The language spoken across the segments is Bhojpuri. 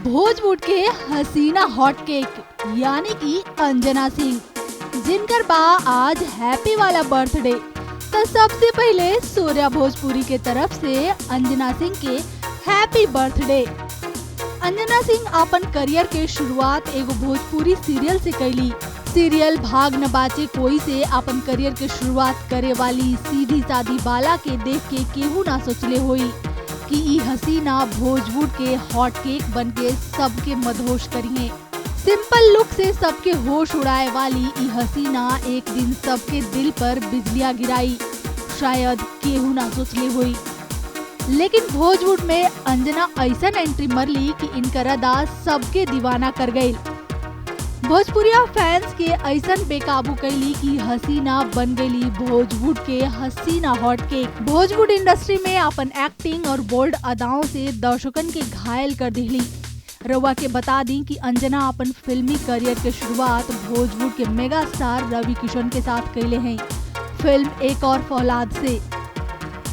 भोजपुर के हसीना हॉट केक यानी कि अंजना सिंह, जिनकर बा आज हैप्पी वाला बर्थडे। तो सबसे पहले सूर्या भोजपुरी के तरफ से अंजना सिंह के हैप्पी बर्थडे। अंजना सिंह अपन करियर के शुरुआत एगो भोजपुरी सीरियल से कैली। सीरियल भाग न बाचे कोई से अपन करियर के शुरुआत करे वाली सीधी सादी बाला के देख के केहू ना सोचले होई कि ई हसीना भोजपुर के हॉट केक बनके सबके मदहोश करिए। सिंपल लुक से सबके होश उड़ाए वाली ई हसीना एक दिन सबके दिल पर बिजलियां गिराई, शायद केहू ना सोचले हुई। लेकिन भोजपुर में अंजना ऐसा एंट्री मरली कि इनकर अदा सबके दीवाना कर गई। भोजपुरिया फैंस के ऐसा बेकाबू कैली कि हसीना बन गई भोजपुर के हसीना हॉट केक। भोजपुर इंडस्ट्री में अपन एक्टिंग और बोल्ड अदाओं से दर्शकन के घायल कर दिली। रउआ के बता दी कि अंजना अपन फिल्मी करियर के शुरुआत भोजपुर के मेगा स्टार रवि किशन के साथ कैले हैं, फिल्म एक और फौलाद से।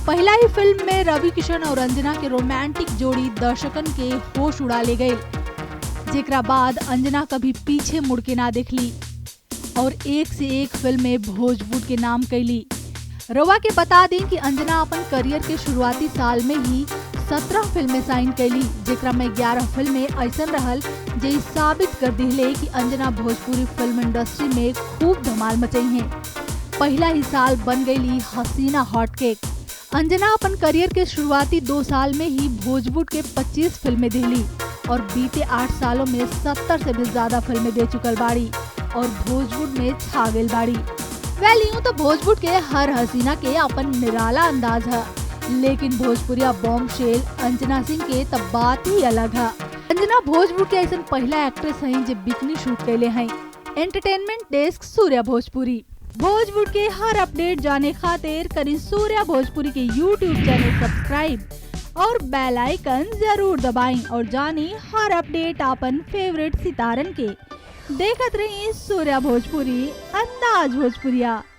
पहला ही फिल्म में रवि किशन और अंजना के रोमांटिक जोड़ी दर्शकन के होश उड़ा ले गए, जेकरा बाद अंजना कभी पीछे मुड़ के ना देखली और एक से एक फिल्म में भोजपुर के नाम कैली। रवा के बता दें कि अंजना अपन करियर के शुरुआती साल में ही 17 फिल्में साइन कैली, जेकरा में 11 फिल्में ऐसा रहल जे साबित कर दिले कि अंजना भोजपुरी फिल्म इंडस्ट्री में खूब धमाल मचाई है। पहला ही साल बन गई हसीना हॉट केक। अंजना अपन करियर के शुरुआती 2 साल में ही भोजपुर के 25 फिल्में दिली और बीते 8 सालों में 70 से भी ज्यादा फिल्में दे चुकल बाड़ी और भोजपुर में छा गई बाड़ी। यूं तो भोजपुर के हर हसीना के अपन निराला अंदाज है, लेकिन भोजपुरिया बॉम्बशेल अंजना सिंह के तब बात ही अलग है। अंजना भोजपुर के ऐसा पहला एक्ट्रेस है जो बिकनी शूट कैले हैं। Entertainment desk Surya Bhojpuri. भोजपुर के हर अपडेट जाने खातिर करी सूर्या भोजपुरी के YouTube चैनल सब्सक्राइब और बेल आइकन जरूर दबाएं और जानी हर अपडेट अपन फेवरेट सितारन के। देखत रही सूर्या भोजपुरी, अंदाज भोजपुरिया।